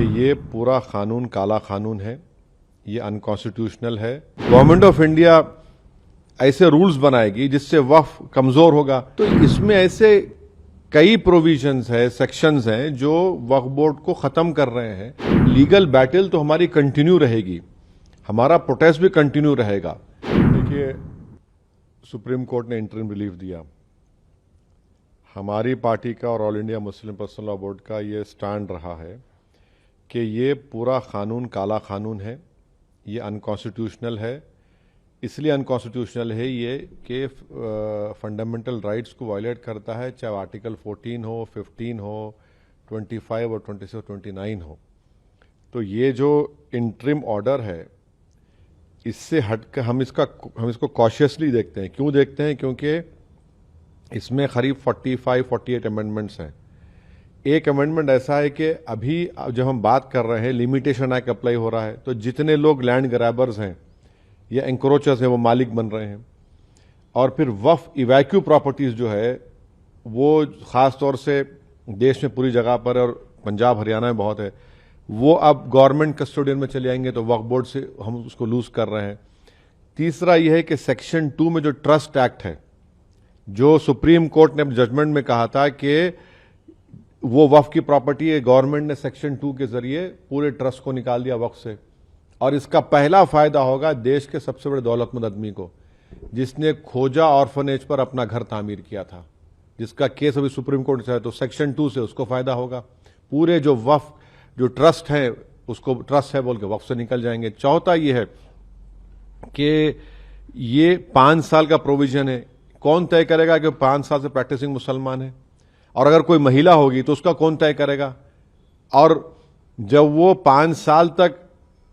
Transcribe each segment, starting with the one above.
कि ये पूरा कानून काला कानून है, ये अनकॉन्स्टिट्यूशनल है। गवर्नमेंट ऑफ इंडिया ऐसे रूल्स बनाएगी जिससे वक्फ कमजोर होगा। तो इसमें ऐसे कई प्रोविजंस है, सेक्शंस हैं जो वक्फ बोर्ड को खत्म कर रहे हैं। लीगल बैटल तो हमारी कंटिन्यू रहेगी, हमारा प्रोटेस्ट भी कंटिन्यू रहेगा। देखिए, सुप्रीम कोर्ट ने इंटरिम रिलीफ दिया। हमारी पार्टी का और all India Muslim personal law board का ये स्टैंड रहा है कि ये पूरा कानून काला कानून है, ये अनकॉन्स्टिट्यूशनल है। इसलिए अनकॉन्स्टिट्यूशनल है ये कि फंडामेंटल राइट्स को वायलेट करता है, चाहे आर्टिकल 14 हो, 15 हो, 25 और 26 और 29 हो। तो ये जो इंटरिम ऑर्डर है, इससे हटकर हम इसको कॉशियसली देखते हैं। क्यों देखते हैं? क्योंकि इसमें करीब 45-48 अमेंडमेंट्स हैं। एक अमेंडमेंट ऐसा है कि अभी जब हम बात कर रहे हैं, लिमिटेशन एक्ट अप्लाई हो रहा है, तो जितने लोग लैंड ग्रैबर्स हैं या एंक्रोचर्स हैं वो मालिक बन रहे हैं। और फिर वक्फ इवैक्यू प्रॉपर्टीज जो है वो खास तौर से देश में पूरी जगह पर और पंजाब हरियाणा में बहुत है, वो अब गवर्नमेंट कस्टोडियन में चले आएंगे, तो वक्फ बोर्ड से हम उसको लूज कर रहे हैं। तीसरा यह है कि सेक्शन 2 में जो ट्रस्ट एक्ट है, जो सुप्रीम कोर्ट ने जजमेंट में कहा था कि वो वक्फ की प्रॉपर्टी है, गवर्नमेंट ने सेक्शन 2 के जरिए पूरे ट्रस्ट को निकाल दिया वक्फ से। और इसका पहला फायदा होगा देश के सबसे बड़े दौलतमंद आदमी को, जिसने खोजा ऑर्फनेज पर अपना घर तामीर किया था, जिसका केस अभी सुप्रीम कोर्ट से है। तो सेक्शन 2 से उसको फायदा होगा। पूरे जो वक्फ जो ट्रस्ट है उसको ट्रस्ट है बोल के वक्फ से निकल जाएंगे। चौथा ये है कि ये 5 साल का प्रोविजन है। कौन तय करेगा कि 5 साल से प्रैक्टिसिंग मुसलमान है? और अगर कोई महिला होगी तो उसका कौन तय करेगा? और जब वो 5 साल तक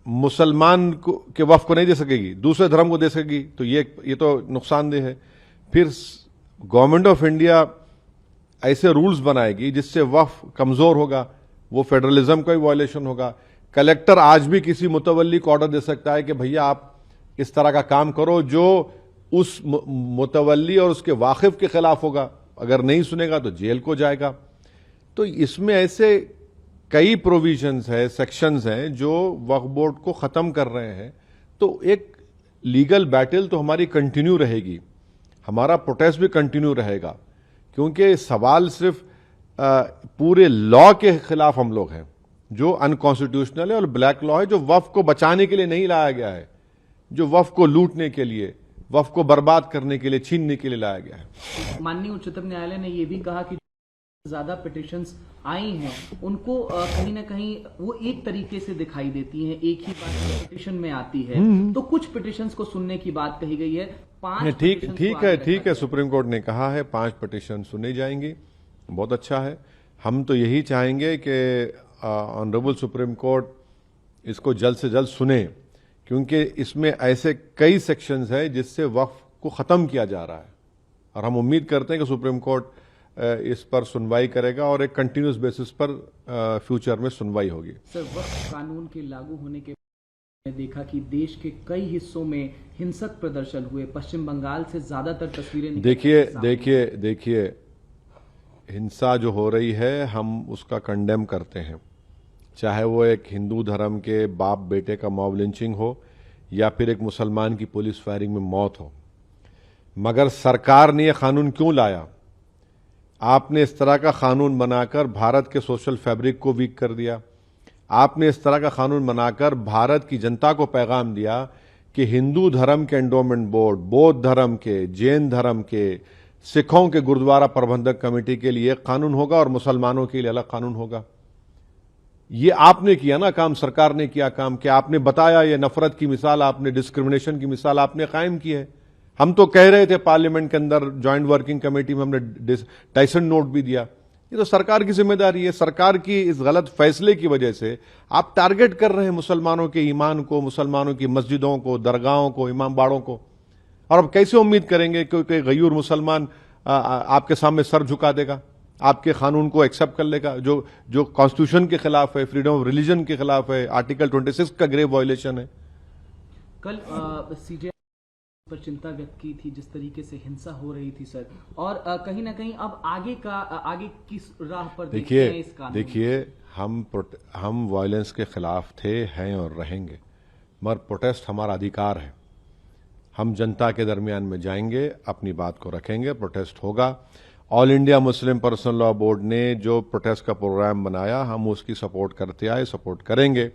मुसलमान के वक्फ को नहीं दे सकेगी, दूसरे धर्म को दे सकेगी, तो ये तो नुकसानदेह है। फिर गवर्नमेंट ऑफ इंडिया ऐसे रूल्स बनाएगी जिससे वक्फ कमजोर होगा, वो फेडरलिज्म का भी वायलेशन होगा। कलेक्टर आज भी किसी मुतवल्ली को ऑर्डर दे सकता है कि भैया आप इस तरह का काम करो जो उस मुतवल्ली और उसके वाकिफ के खिलाफ होगा। अगर नहीं सुनेगा तो जेल को जाएगा। तो इसमें ऐसे कई प्रोविजंस है, सेक्शंस हैं जो वक्फ बोर्ड को खत्म कर रहे हैं। तो एक लीगल बैटल तो हमारी कंटिन्यू रहेगी, हमारा प्रोटेस्ट भी कंटिन्यू रहेगा। क्योंकि सवाल सिर्फ पूरे लॉ के खिलाफ हम लोग हैं, जो अनकॉन्स्टिट्यूशनल है और ब्लैक लॉ है, जो वक्फ को बचाने के लिए नहीं लाया गया है, जो वक्फ को लूटने के लिए, वक्फ को बर्बाद करने के लिए, छीनने के लिए लाया गया है। माननीय उच्चतम न्यायालय ने यह भी कहा कि ज्यादा पिटिशंस आई हैं उनको कहीं ना कहीं वो एक तरीके से दिखाई देती हैं, एक ही बात पिटिशन में आती है। तो कुछ पिटिशंस को सुनने की बात कही गई है। 5 ठीक है, सुप्रीम कोर्ट ने कहा है 5 पिटिशन सुनी जाएंगी, बहुत अच्छा है। हम तो यही चाहेंगे कि ऑनरेबल सुप्रीम कोर्ट इसको जल्द से जल्द सुने, क्योंकि इसमें ऐसे कई सेक्शंस हैं जिससे वक्फ को खत्म किया जा रहा है। और हम उम्मीद करते हैं कि सुप्रीम कोर्ट इस पर सुनवाई करेगा और एक कंटिन्यूस बेसिस पर फ्यूचर में सुनवाई होगी। सर, वक्फ कानून के लागू होने के बाद देखा कि देश के कई हिस्सों में हिंसक प्रदर्शन हुए। पश्चिम बंगाल से ज्यादातर तस्वीरें देखिए हिंसा जो हो रही है हम उसका कंडेम करते हैं, चाहे वो एक हिंदू धर्म के बाप बेटे का मॉब लिंचिंग हो या फिर एक मुसलमान की पुलिस फायरिंग में मौत हो। मगर सरकार ने यह कानून क्यों लाया? आपने इस तरह का कानून बनाकर भारत के सोशल फैब्रिक को वीक कर दिया। आपने इस तरह का कानून बनाकर भारत की जनता को पैगाम दिया कि हिंदू धर्म के एंडोमेंट बोर्ड, बौद्ध धर्म के, जैन धर्म के, सिखों के गुरुद्वारा प्रबंधक कमेटी के लिए एक कानून होगा और मुसलमानों के लिए अलग कानून होगा। ये आपने किया ना काम, सरकार ने किया काम कि आपने बताया, ये नफरत की मिसाल, आपने डिस्क्रिमिनेशन की मिसाल आपने कायम की है। हम तो कह रहे थे पार्लियामेंट के अंदर ज्वाइंट वर्किंग कमेटी में, हमने टाइसन नोट भी दिया। ये तो सरकार की जिम्मेदारी है। सरकार की इस गलत फैसले की वजह से आप टारगेट कर रहे हैं मुसलमानों के ईमान को, मुसलमानों की मस्जिदों को, दरगाहों को, इमाम बाड़ों को। और अब कैसे उम्मीद करेंगे कि कोई गयूर मुसलमान आपके सामने सर झुका देगा, आपके कानून को एक्सेप्ट कर लेगा, जो कॉन्स्टिट्यूशन के खिलाफ है, फ्रीडम ऑफ रिलीजन के खिलाफ है, आर्टिकल 26 का ग्रेव वायलेशन है। कल सीजे पर चिंता व्यक्त की थी, जिस तरीके से हिंसा हो रही थी सर, और कहीं ना कहीं अब आगे किस राह पर देखते हैं इस कानून? देखिए हम वायलेंस के खिलाफ थे, हैं और रहेंगे, मगर प्रोटेस्ट हमारा अधिकार है। हम जनता के दरमियान में जाएंगे, अपनी बात को रखेंगे, प्रोटेस्ट होगा। All India Muslim personal law board ने जो प्रोटेस्ट का प्रोग्राम बनाया, हम उसकी सपोर्ट करते आए, सपोर्ट करेंगे।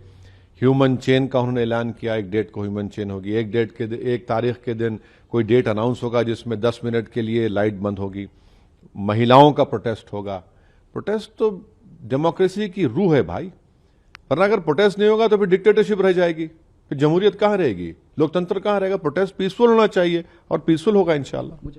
ह्यूमन चेन का उन्होंने ऐलान किया, एक डेट को ह्यूमन चेन होगी, एक तारीख के दिन कोई डेट अनाउंस होगा जिसमें 10 मिनट के लिए लाइट बंद होगी, महिलाओं का प्रोटेस्ट होगा। प्रोटेस्ट तो डेमोक्रेसी की रूह है भाई, वरना अगर प्रोटेस्ट नहीं होगा तो फिर डिक्टेटरशिप रह जाएगी, फिर जमहूरियत कहाँ रहेगी, लोकतंत्र कहाँ रहेगा। प्रोटेस्ट पीसफुल होना चाहिए और पीसफुल होगा इंशाल्लाह।